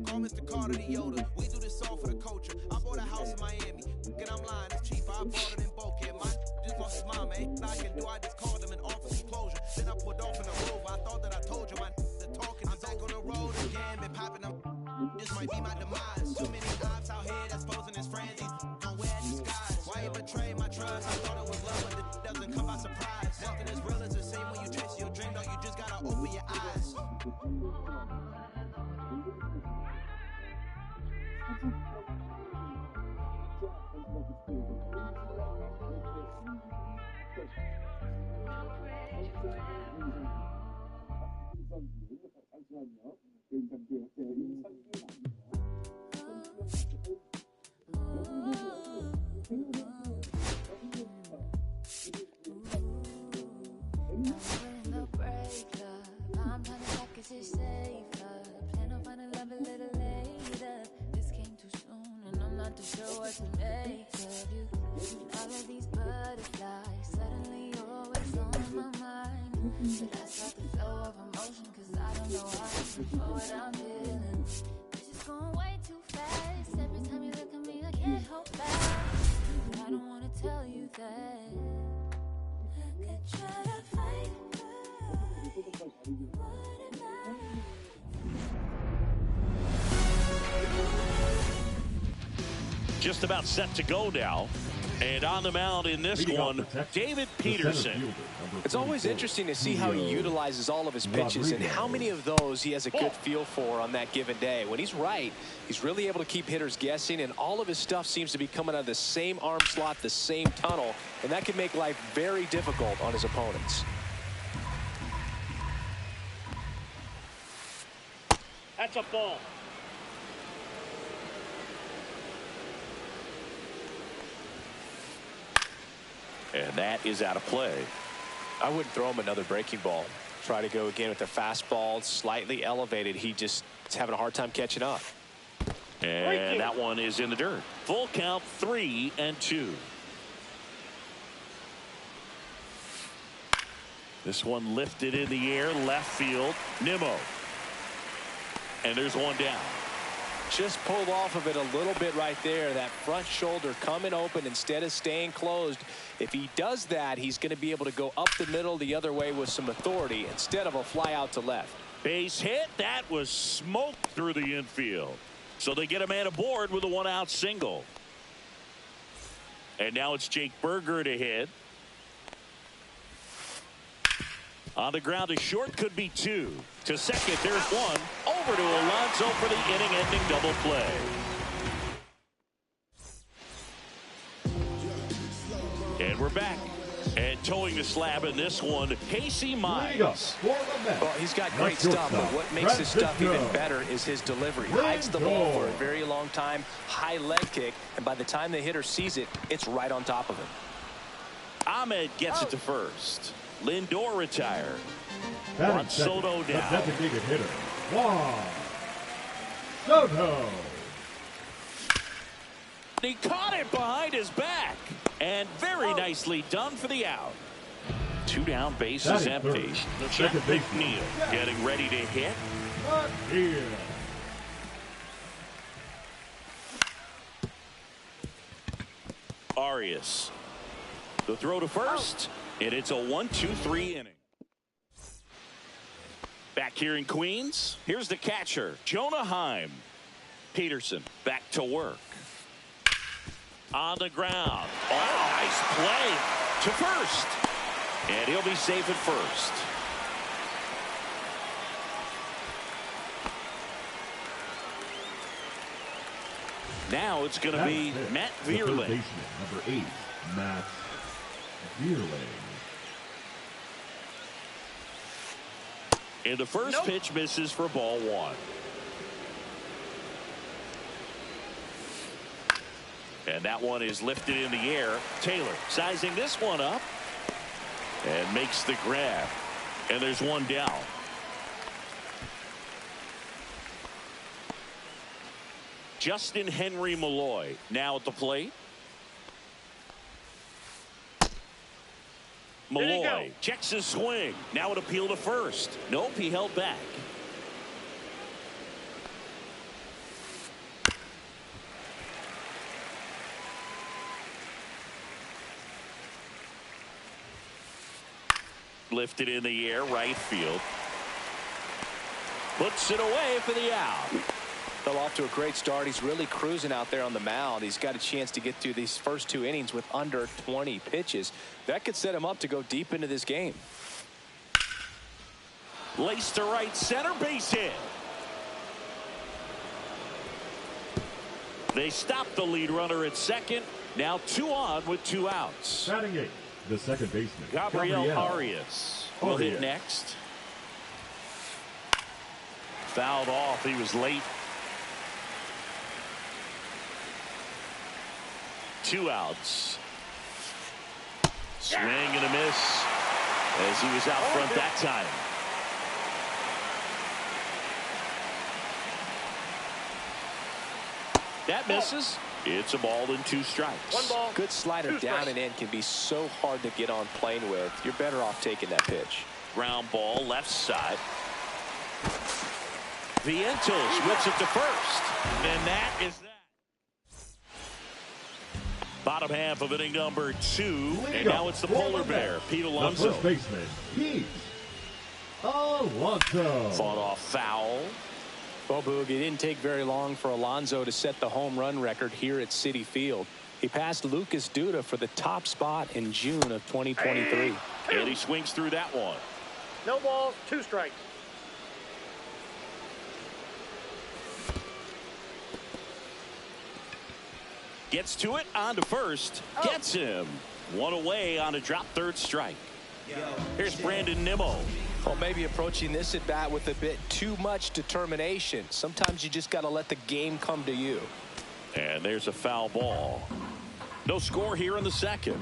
Call Mr. Carter the Yoda. We do this all for the culture. I bought a house in Miami. And I'm lying, it's cheaper. I bought it in Boca. My just lost his mom, man. I can do. I just called him and offered some closure. Then I pulled off in the Rover. I thought that I told you my the talking. I'm back on the road again. Been popping up. This might be my demise. Too many ops out here that's posing as friends. Don't wear disguise. Why you betray my trust? I thought it was love, but it doesn't come by surprise. Nothing as real as the same when you chase your dream. Dog, you just gotta open your eyes. Just about set to go now. And on the mound in this one, David Peterson. It's always interesting to see how he utilizes all of his pitches and how many of those he has a good feel for on that given day. When he's right, he's really able to keep hitters guessing, and all of his stuff seems to be coming out of the same arm slot, the same tunnel, and that can make life very difficult on his opponents. That's a ball. And that is out of play. I wouldn't throw him another breaking ball. Try to go again with the fastball, slightly elevated. He just is having a hard time catching up. And that one is in the dirt. Full count, 3-2. This one lifted in the air, left field. Nimmo. And there's one down. Just pulled off of it a little bit right there. That front shoulder coming open instead of staying closed. If he does that, he's going to be able to go up the middle the other way with some authority instead of a fly out to left. Base hit. That was smoked through the infield. So they get a man aboard with a one-out single. And now it's Jake Berger to hit. On the ground to short, could be two. To second, there's one. Over to Alonso for the inning-ending double play. And we're back. And towing the slab in this one, Casey Mize. Well, he's got great stuff, but what makes his stuff even better is his delivery. Hides the ball for a very long time, high leg kick, and by the time the hitter sees it, it's right on top of him. Ahmed gets it to first. Lindor retired. Juan Soto down. Designated hitter, Juan Soto. He caught it behind his back. And very nicely done for the out. Two down, bases empty. Jeff McNeil getting ready to hit. Arias. The throw to first. And it's a 1-2-3 inning. Back here in Queens, here's the catcher, Jonah Heim. Peterson back to work. On the ground. Oh, nice play to first. And he'll be safe at first. Now it's going to be Matt Vierling. Number 8, Matt Vierling. And the first pitch misses for ball one. And that one is lifted in the air. Taylor sizing this one up. And makes the grab. And there's one down. Justin Henry Malloy now at the plate. Malloy checks his swing. Now an appeal to first. Nope, he held back. lifted in the air, right field. Puts it away for the out. Fell off to a great start. He's really cruising out there on the mound. He's got a chance to get through these first 2 innings with under 20 pitches. That could set him up to go deep into this game. Laced to right center, base hit. They stop the lead runner at second. Now 2 on with 2 outs. Batting 8, the second baseman, Gabriel Arias will hit next. Fouled off. He was late. 2 outs. Swing and a miss as he was out front that time. That misses. It's a ball and 2 strikes. 1 ball. Good slider down and in can be so hard to get on plane with. You're better off taking that pitch. Ground ball left side. Vientos whips it to first. And that is that. Bottom half of inning number 2. And now it's the polar bear, Pete Alonso. The first baseman, Pete Alonso. Fought off foul. Well, Boog, it didn't take very long for Alonso to set the home run record here at Citi Field. He passed Lucas Duda for the top spot in June of 2023. And he swings through that one. No balls, 2 strikes. Gets to it, on to first. Gets him. 1 away on a drop third strike. Here's Brandon Nimmo. Well, maybe approaching this at bat with a bit too much determination. Sometimes you just got to let the game come to you. And there's a foul ball. No score here in the second.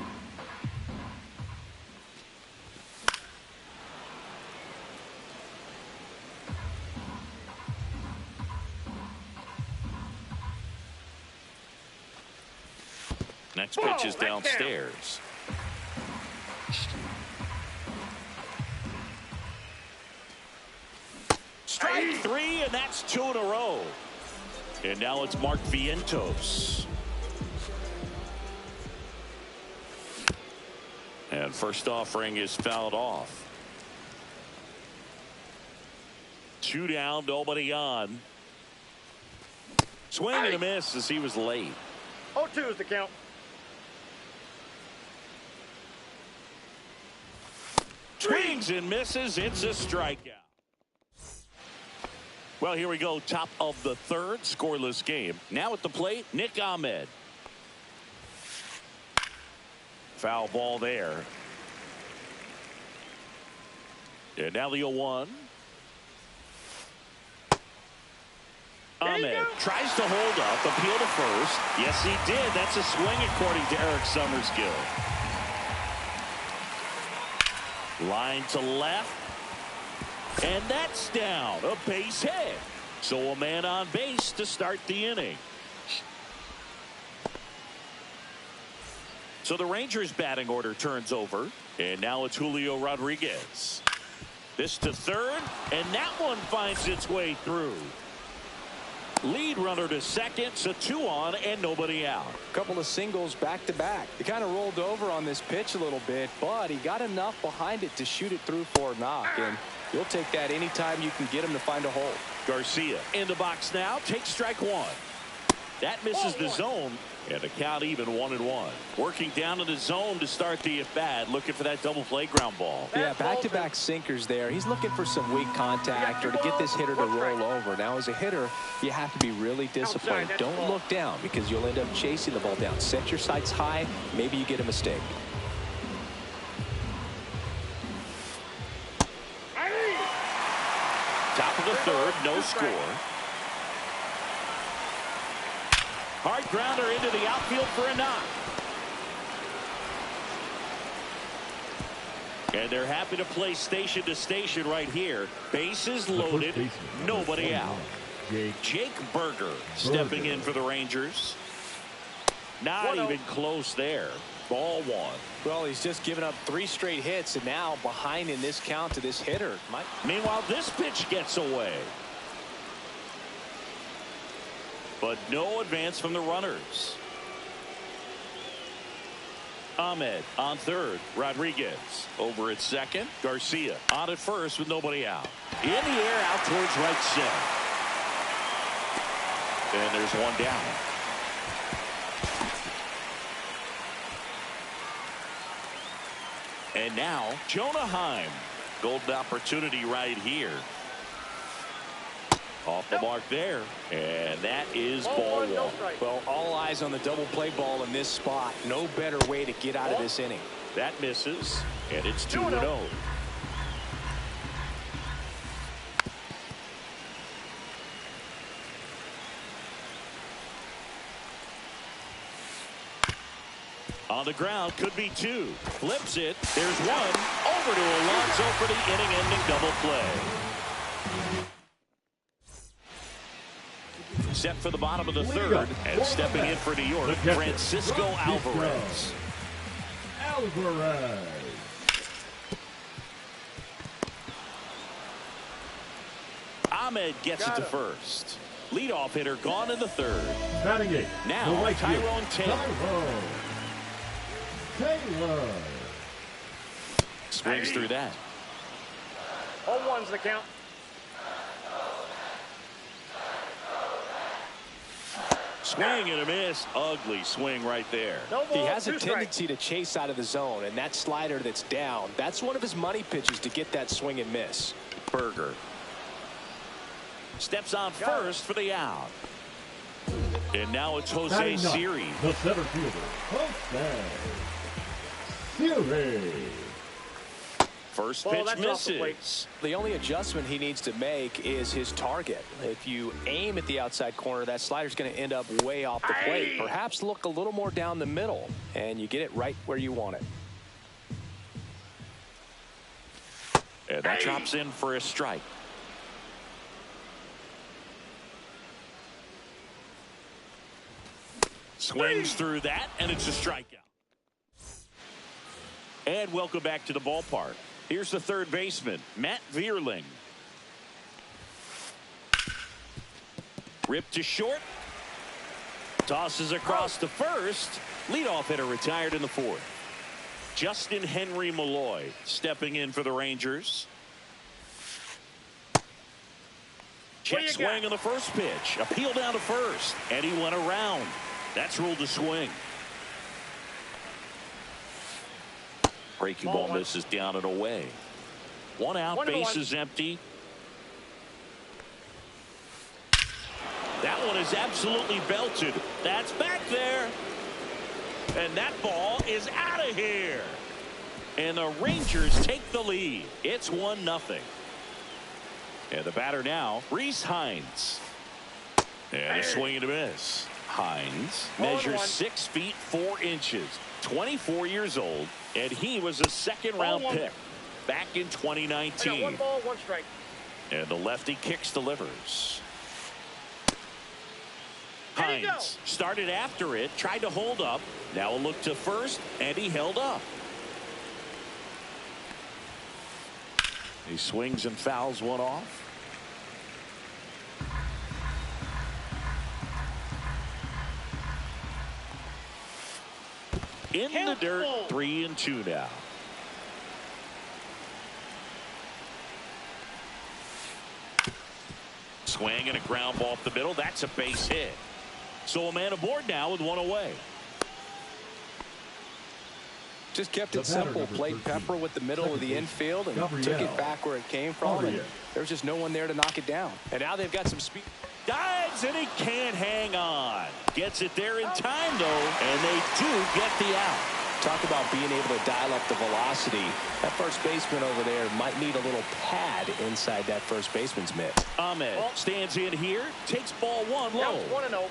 Next pitch is downstairs. Strike 3, and that's 2 in a row. And now it's Mark Vientos. And first offering is fouled off. 2 down, nobody on. Swing and a miss as he was late. 0-2 is the count. Swings and misses. It's a strikeout. Well, here we go. Top of the 3rd. Scoreless game. Now at the plate, Nick Ahmed. Foul ball there. And now the 0-1. Ahmed tries to hold up. Appeal to first. Yes, he did. That's a swing according to Eric Summerskill. Line to left. And that's down. A base hit. So a man on base to start the inning. So the Rangers batting order turns over. And now it's Julio Rodriguez. This to third. And that one finds its way through. Lead runner to second, so 2 on and nobody out. Couple of singles back to back. He kind of rolled over on this pitch a little bit, but he got enough behind it to shoot it through for a knock. And you'll take that anytime you can get him to find a hole. Garcia in the box now. Takes strike 1. That misses the zone. And the count even 1-1. Working down in the zone to start the at-bat. Looking for that double play ground ball. Yeah, back-to-back sinkers there. He's looking for some weak contact or to get this hitter to roll over. Now, as a hitter, you have to be really disciplined. Don't look down because you'll end up chasing the ball down. Set your sights high. Maybe you get a mistake. Top of the 3rd, no score. Hard grounder into the outfield for a knock. And they're happy to play station to station right here. Bases loaded, nobody out. Jake Berger stepping in for the Rangers. Not even close there. Ball 1. Well, he's just given up 3 straight hits and now behind in this count to this hitter. Meanwhile, this pitch gets away. But no advance from the runners. Ahmed on third. Rodriguez over at second. Garcia on at first with nobody out. In the air out towards right center. And there's one down. And now Jonah Heim. Golden opportunity right here. Off the mark there. And that is ball one. Well, all eyes on the double play ball in this spot. No better way to get out of this inning. That misses. And it's 2-0. On the ground, could be two. Flips it. There's one. Over to Alonso for the inning-ending double play. Set for the bottom of the third. And stepping in for New York, Francisco Alvarez. Ahmed gets it to first. Leadoff hitter gone in the third. Batting eight. Now, Tyrone Taylor. Swings through that. 0-1's the count. Swing and a miss. Ugly swing right there. No ball, he has a two tendency to chase out of the zone, and that slider that's down, that's one of his money pitches to get that swing and miss. Berger steps on first for the out. And now it's Jose Siri. The center fielder, Jose Siri. First pitch misses. The only adjustment he needs to make is his target. If you aim at the outside corner, that slider's going to end up way off the plate. Perhaps look a little more down the middle, and you get it right where you want it. And that drops in for a strike. Swings through that, and it's a strikeout. And welcome back to the ballpark. Here's the third baseman, Matt Vierling. Ripped to short. Tosses across to first. Leadoff hitter retired in the fourth. Justin Henry Malloy stepping in for the Rangers. Check swing on the first pitch. Appeal down to first. And he went around. That's ruled a swing. Breaking ball misses down and away. One out, bases empty. That one is absolutely belted. That's back there. And that ball is out of here. And the Rangers take the lead. It's 1-0. And the batter now, Rhys Hines. And a swing and a miss. Hines measures 6 feet 4 inches. 24 years old, and he was a second-round pick back in 2019. 1 ball, 1 strike. And the lefty kicks delivers. Hines started after it, tried to hold up. Now a look to first, and he held up. He swings and fouls one off. In the dirt, 3-2 now. Swing and a ground ball up the middle. That's a base hit. So a man aboard now with one away. Just kept it simple. Played Pepper with the middle of the infield and took it back where it came from. And there's just no one there to knock it down. And now they've got some speed. Dives and he can't hang on. Gets it there in time though, and they do get the out. Talk about being able to dial up the velocity. That first baseman over there might need a little pad inside that first baseman's mitt. Ahmed stands in here, takes ball 1 low. 1-0.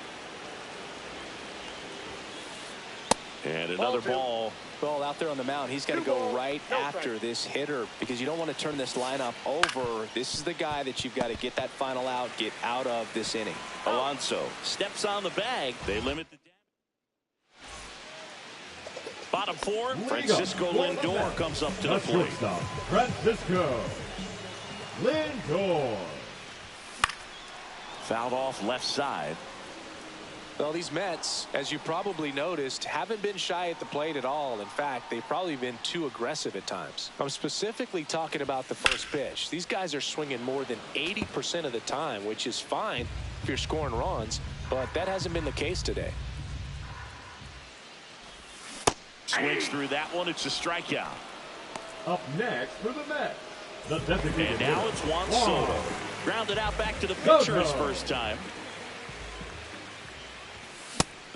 And another ball. Well, out there on the mound, he's got to go right after this hitter because you don't want to turn this lineup over. This is the guy that you've got to get that final out, get out of this inning. Alonso steps on the bag. They limit the damage. Bottom 4, Francisco Lindor comes up to the plate. Francisco Lindor. Fouled off left side. Well, these Mets, as you probably noticed, haven't been shy at the plate at all. In fact, they've probably been too aggressive at times. I'm specifically talking about the first pitch. These guys are swinging more than 80% of the time, which is fine if you're scoring runs, but that hasn't been the case today. Swings through that one. It's a strikeout. Up next for the Mets, the designated And now hitter, it's Juan Soto. Grounded out back to the pitcher his first time.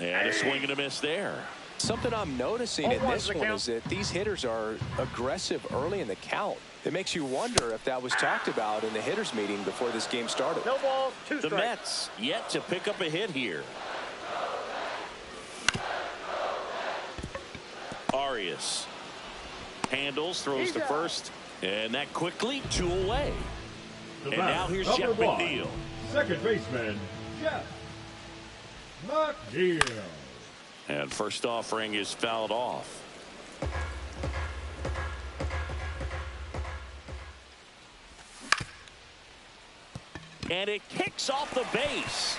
And a swing and a miss there. Something I'm noticing in this one is that these hitters are aggressive early in the count. It makes you wonder if that was talked about in the hitters meeting before this game started. No balls, 2 strikes. The Mets yet to pick up a hit here. Arias handles, throws to first, and that quickly 2 away. And now here's Jeff McNeil. Second baseman, Jeff McNeil. And first offering is fouled off. And it kicks off the base.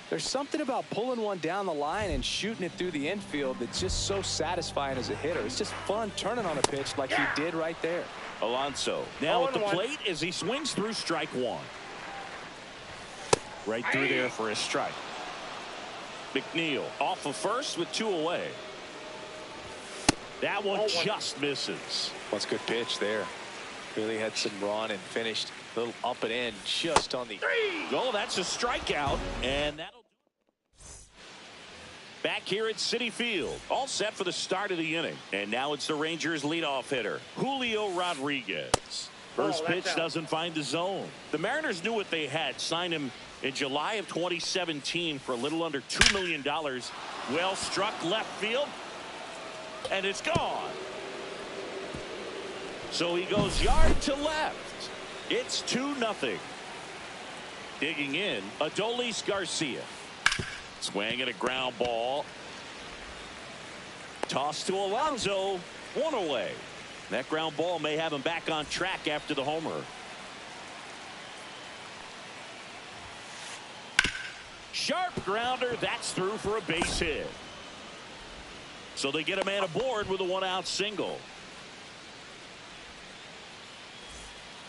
There's something about pulling one down the line and shooting it through the infield that's just so satisfying as a hitter. It's just fun turning on a pitch like he did right there. Alonso now at the plate as he swings through strike 1. Right through there for a strike. McNeil off of first with 2 away. That one just misses. That's a good pitch there. Really had some run and finished a little up and in just on the. Oh, that's a strikeout, and that'll do it. Back here at Citi Field, all set for the start of the inning. And now it's the Rangers leadoff hitter, Julio Rodriguez. First pitch doesn't find the zone. The Mariners knew what they had. Signed him in July of 2017 for a little under $2 million. Well struck left field, and it's gone. So he goes yard to left. It's 2-0. Digging in, Adolis Garcia. Swing and a ground ball. Toss to Alonso. 1 away. That ground ball may have him back on track after the homer. Sharp grounder. That's through for a base hit. So they get a man aboard with a 1-out single.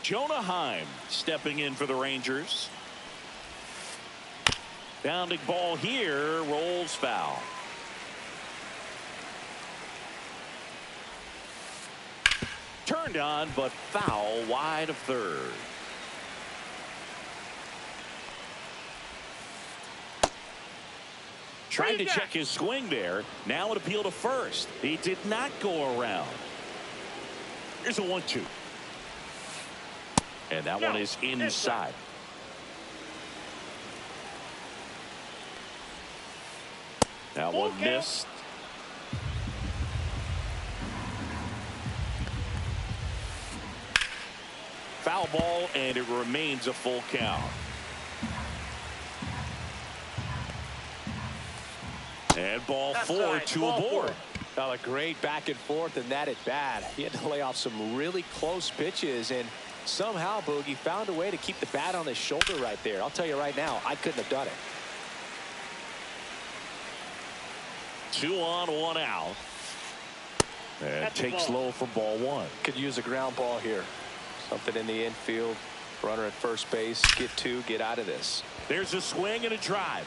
Jonah Heim stepping in for the Rangers. Bounding ball here, rolls foul. Turned on, but foul wide of third. Trying to check his swing there. Now an appeal to first. He did not go around. Here's a 1-2. And that one is inside. That one missed. Foul ball, and it remains a full count. And ball 4, 2 aboard. Well, a great back and forth in that at bat. He had to lay off some really close pitches, and somehow Boogie found a way to keep the bat on his shoulder right there. I'll tell you right now, I couldn't have done it. 2 on, 1 out. And takes low for ball 1. Could use a ground ball here. Something in the infield. Runner at first base. Get 2. Get out of this. There's a swing and a drive.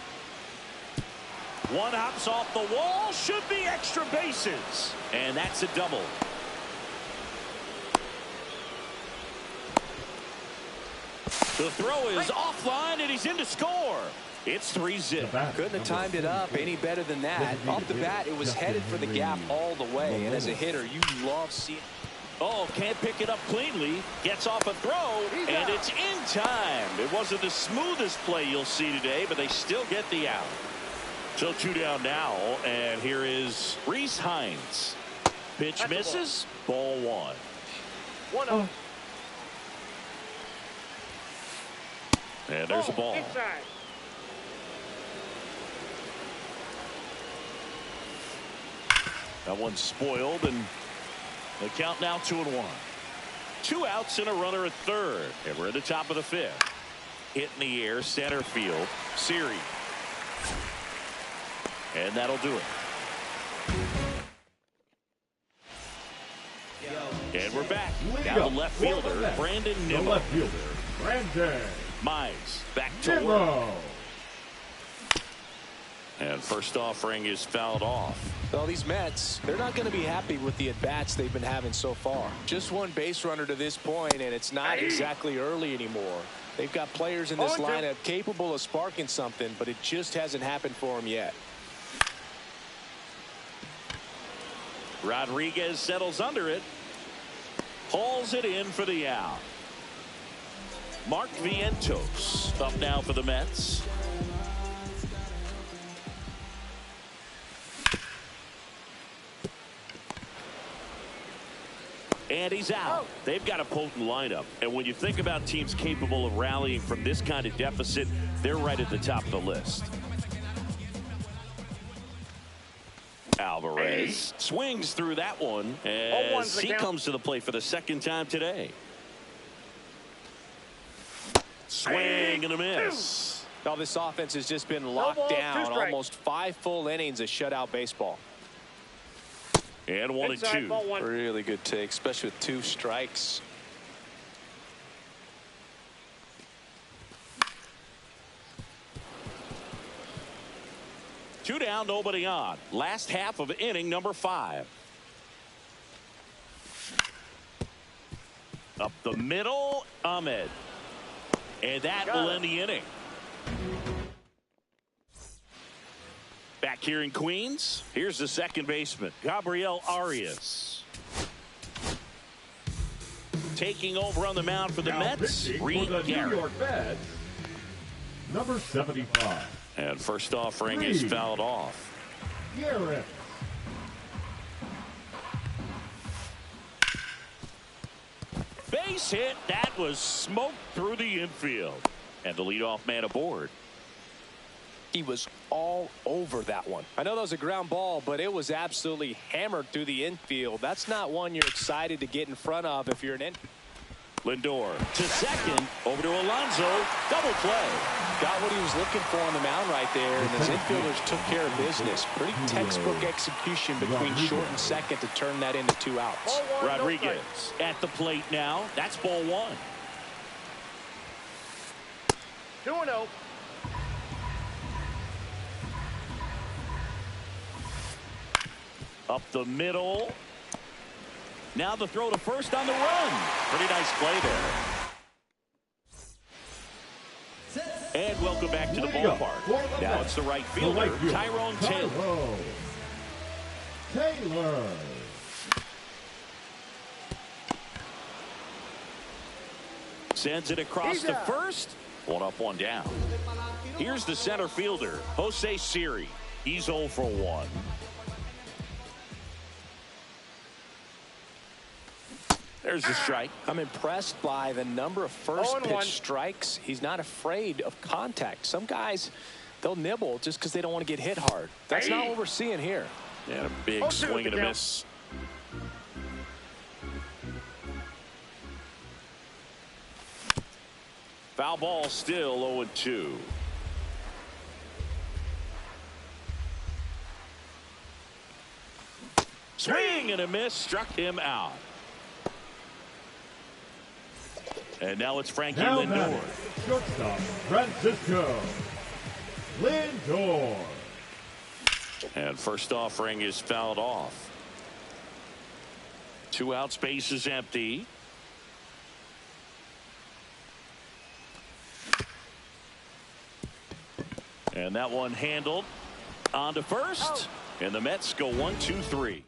One hops off the wall. Should be extra bases. And that's a double. The throw is offline, and he's in to score. It's 3-zip. Couldn't have timed it up any better than that. Off the bat, it was headed for the gap all the way. And as a hitter, you love seeing. Oh, can't pick it up cleanly. Gets off a throw, and it's in time. It wasn't the smoothest play you'll see today, but they still get the out. So 2 down now, and here is Reese Hines. Pitch misses. Ball 1. 1-0. And there's a ball. Inside. That one's spoiled, and the count now 2-1. 2 outs and a runner at third. And we're at the top of the 5th. Hit in the air, center field, Siri. And that'll do it. And we're back. Now the left fielder, Brandon Nimmo. The left fielder, Brandon Mize back to work. And first offering is fouled off. Well, these Mets, they're not going to be happy with the at-bats they've been having so far. Just one base runner to this point, and it's not exactly early anymore. They've got players in this lineup capable of sparking something, but it just hasn't happened for them yet. Rodriguez settles under it. Hauls it in for the out. Mark Vientos up now for the Mets. And he's out. They've got a potent lineup. And when you think about teams capable of rallying from this kind of deficit, they're right at the top of the list. Alvarez swings through that one as he comes to the plate for the second time today. Swing and a miss. Now this offense has just been locked down. Almost 5 full innings of shutout baseball. And 1-2. Really good take, especially with 2 strikes. Two down, nobody on. Last half of inning number 5. Up the middle, Ahmed. And that will end the inning. Back here in Queens, here's the second baseman, Gabriel Arias. Taking over on the mound for the Mets, Reed New Garrett. York Mets, number 75. And first offering is fouled off. Garrett. Base hit. That was smoked through the infield. And the leadoff man aboard. He was all over that one. I know that was a ground ball, but it was absolutely hammered through the infield. That's not one you're excited to get in front of if you're an infielder. Lindor to second, over to Alonso, double play. Got what he was looking for on the mound right there, and his infielders took care of business. Pretty textbook execution between short and second to turn that into 2 outs. Rodriguez at the plate now. That's ball 1. 2-0. Up the middle. Now the throw to first on the run. Pretty nice play there. And welcome back to the ballpark. Now it's the right fielder, Tyrone Taylor. Sends it across to first. 1 up, 1 down. Here's the center fielder, Jose Siri. He's 0 for 1. There's the strike. I'm impressed by the number of first pitch strikes. He's not afraid of contact. Some guys, they'll nibble just because they don't want to get hit hard. That's not what we're seeing here. And a big swing and a miss. Foul ball, still 0-2. Swing and a miss, struck him out. And now it's Frankie Lindor. Shortstop, Francisco Lindor. And first offering is fouled off. 2 outs, base is empty. And that one handled. On to first. And the Mets go 1-2-3.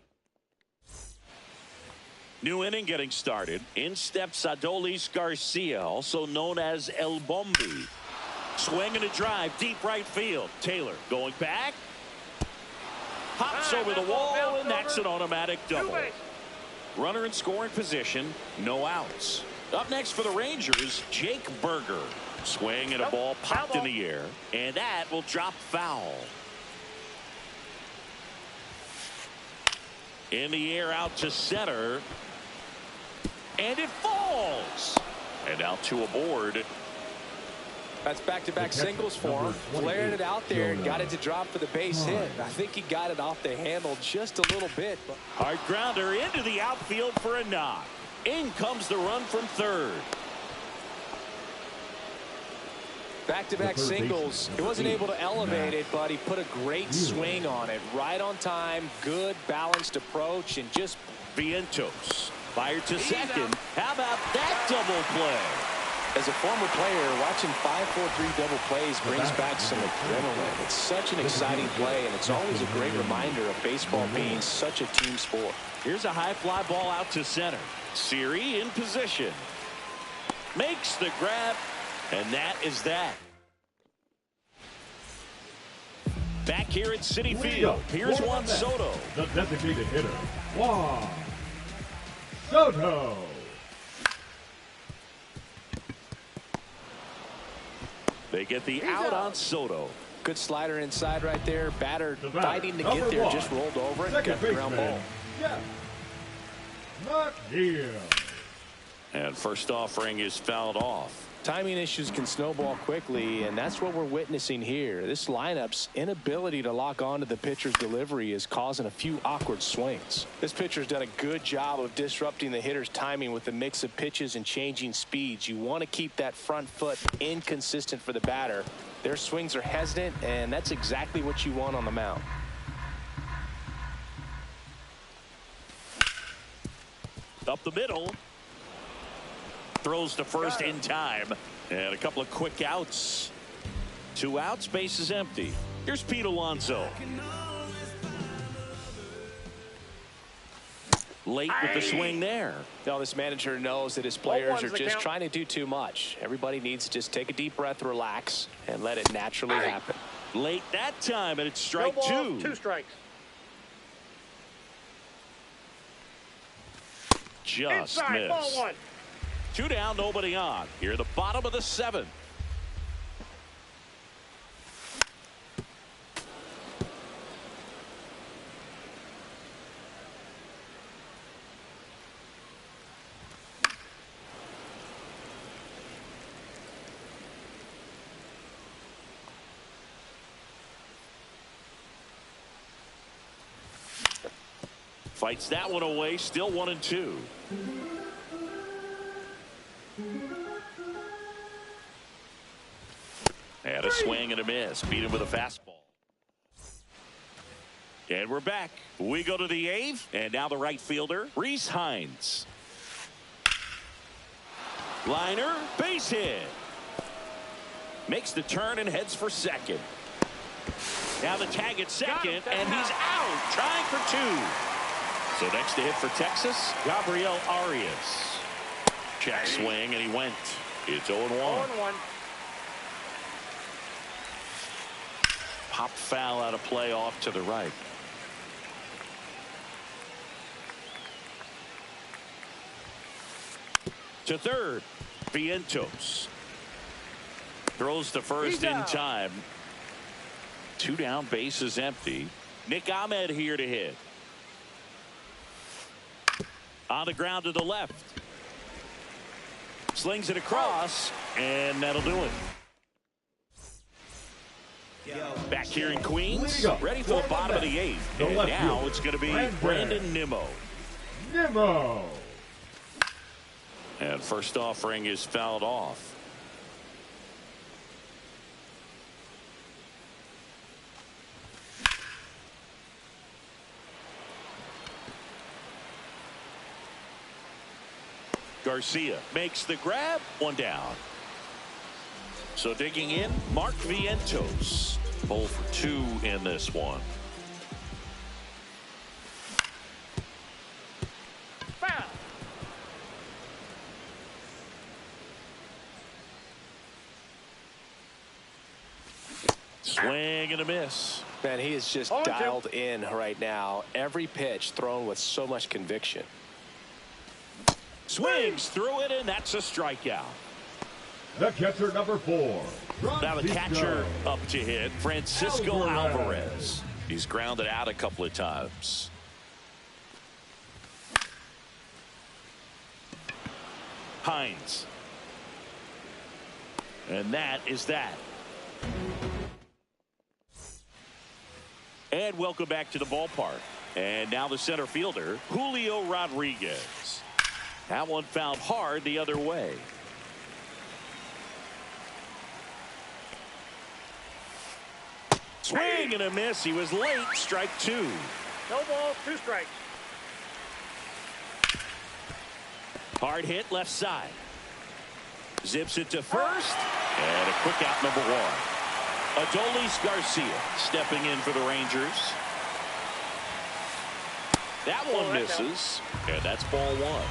New inning getting started. In steps Adolis Garcia, also known as El Bombi. Swing and a drive, deep right field. Taylor going back. Pops over the wall, and that's an automatic double. Runner in scoring position, no outs. Up next for the Rangers, Jake Berger. Swing and a ball popped in the air, and that will drop foul. In the air out to center. And it falls. And now 2 aboard. That's back-to-back singles for him. Flared it out there and got it to drop for the base hit. I think he got it off the handle just a little bit. Hard grounder into the outfield for a knock. In comes the run from third. Back-to-back singles. He wasn't able to elevate it, but he put a great swing on it. Right on time, good balanced approach, and just Vientos fired to second. How about that double play? as a former player, watching 5-4-3 double plays brings back some adrenaline. It's such an exciting play, and it's always a great reminder of baseball being such a team sport. Here's a high fly ball out to center. Siri in position. Makes the grab, and that is that. Back here at Citi Field, here's Juan Soto. The designated hitter, Juan Soto. They get the out on Soto. Good slider inside right there. Batter fighting to get there. Just rolled over it. Got the ground ball. Yeah. Not here. And first offering is fouled off. Timing issues can snowball quickly, and that's what we're witnessing here. This lineup's inability to lock onto the pitcher's delivery is causing a few awkward swings. This pitcher's done a good job of disrupting the hitter's timing with the mix of pitches and changing speeds. You want to keep that front foot inconsistent for the batter. Their swings are hesitant, and that's exactly what you want on the mound. Up the middle. Throws to first in time. And a couple of quick outs. 2 outs, base is empty. Here's Pete Alonso. Late with the swing there. Now this manager knows that his players are just trying to do too much. Everybody needs to just take a deep breath, relax, and let it naturally happen. Late that time, and it's strike No balls, 2. 2 strikes. Just Inside, missed. ball 1. 2 down, nobody on. Here at the bottom of the 7th. Fights that one away, still 1-2. And a swing and a miss. Beat him with a fastball. And we're back. We go to the 8th. And now the right fielder, Rhys Hines. Liner, base hit. Makes the turn and heads for second. Now the tag at second, and he's out. Trying for 2. So next to hit for Texas, Gabriel Arias. Check swing, and he went. It's 0-1. 0-1. Pop foul out of play off to the right. To third, Vientos. Throws to first in time. 2 down, base is empty. Nick Ahmed here to hit. On the ground to the left. Slings it across, and that'll do it. Back here in Queens, ready for the bottom of the 8th. And now it's going to be Brandon Nimmo. And first offering is fouled off. Garcia makes the grab, 1 down. So digging in, Mark Vientos. 0 for 2 in this one. Foul. Swing and a miss. Man, he is just dialed in right now. Every pitch thrown with so much conviction. Swings through it, and that's a strikeout. The catcher, number 4. Now the catcher up to hit, Francisco Alvarez. He's grounded out a couple of times. Hines. And that is that. And welcome back to the ballpark. And now the center fielder, Julio Rodriguez. That one fouled hard the other way. Swing and a miss. He was late. Strike two. No ball, 2 strikes. Hard hit left side. Zips it to first. And a quick out, number one. Adolis Garcia stepping in for the Rangers. That one misses. And that's ball one.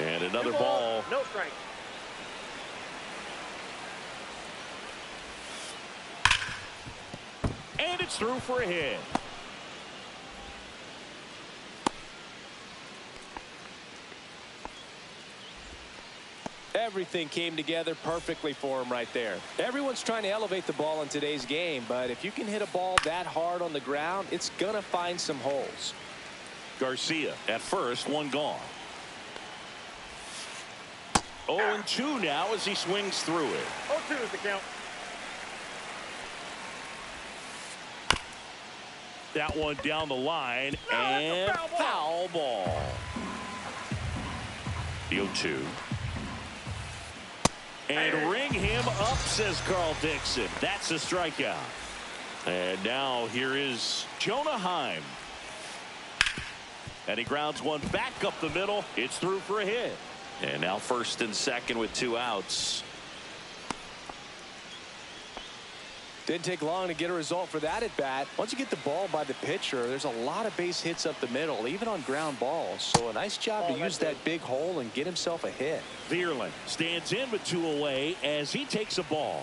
And another ball. No strike. And it's through for a hit. Everything came together perfectly for him right there. Everyone's trying to elevate the ball in today's game, but if you can hit a ball that hard on the ground, it's going to find some holes. Garcia at first, one gone. 0-2 now as he swings through it. 0-2 is the count. That one down the line, and foul ball. The 0-2. And ring him up, says Carl Dixon. That's a strikeout. And now here is Jonah Heim. And he grounds one back up the middle. It's through for a hit. And now first and second with 2 outs. Didn't take long to get a result for that at bat. Once you get the ball by the pitcher, there's a lot of base hits up the middle, even on ground balls. So a nice job to use that big hole and get himself a hit. Vierling stands in with 2 away as he takes a ball.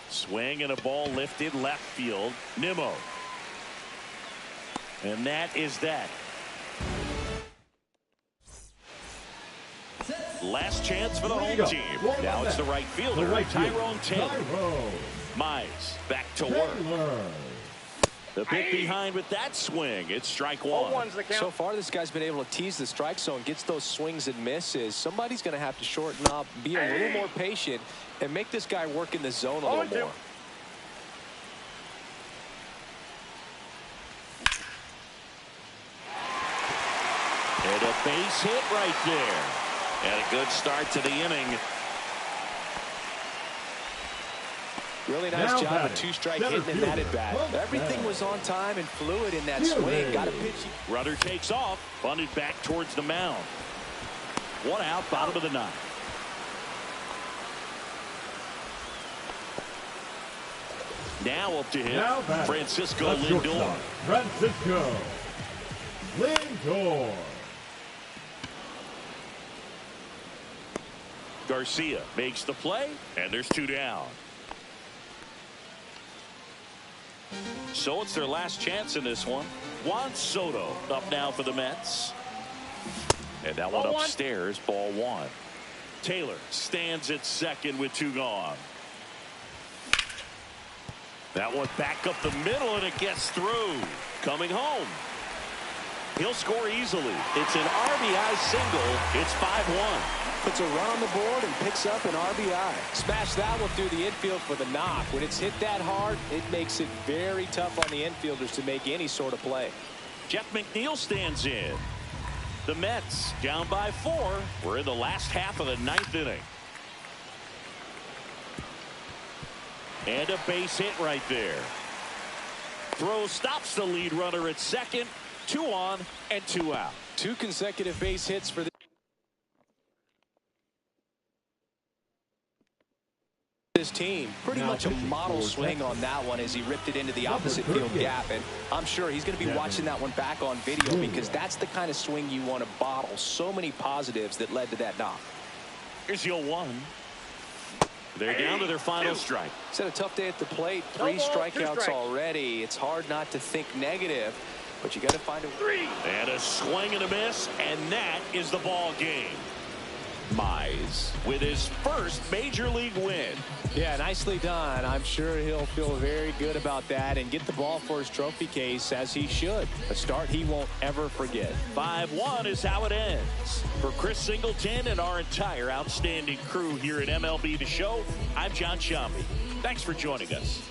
Swing and a ball lifted left field. Nimmo. And that is that. Last chance for the home team. Now it's the right fielder, Tyrone Taylor. Mize back to work. The pick behind with that swing. It's strike one. So far, this guy's been able to tease the strike zone, gets those swings and misses. Somebody's going to have to shorten up, be a little more patient, and make this guy work in the zone a little more. And a base hit right there. And a good start to the inning. Really nice job with 2-strike hitting in that at bat. Everything was on time and fluid in that swing. Got a pitch. Rudder takes off, bunted back towards the mound. 1 out, bottom of the 9th. Now up to him, Francisco Lindor. Francisco Lindor. Garcia makes the play, and there's 2 down. So it's their last chance in this one. Juan Soto up now for the Mets. And that one upstairs, ball 1. Taylor stands at second with 2 gone. That one back up the middle, and it gets through. Coming home. He'll score easily. It's an RBI single. It's 5-1. Puts a run on the board and picks up an RBI. Smash that one through the infield for the knock. When it's hit that hard, it makes it very tough on the infielders to make any sort of play. Jeff McNeil stands in. The Mets down by 4. We're in the last half of the 9th inning. And a base hit right there. Throw stops the lead runner at second. 2 on and 2 out. 2 consecutive base hits for this team. Pretty much a model swing on that one as he ripped it into the opposite field gap, and I'm sure he's going to be watching that one back on video because that's the kind of swing you want to bottle. So many positives that led to that knock. Here's your 1. They're down to their final strike. It's had a tough day at the plate. 3 strikeouts already. It's hard not to think negative, but you got to find a 3. And a swing and a miss, and that is the ball game. Mize with his first major league win. Yeah, nicely done. I'm sure he'll feel very good about that and get the ball for his trophy case, as he should. A start he won't ever forget. 5-1 is how it ends. For Chris Singleton and our entire outstanding crew here at MLB The Show, I'm John Sciambi. Thanks for joining us.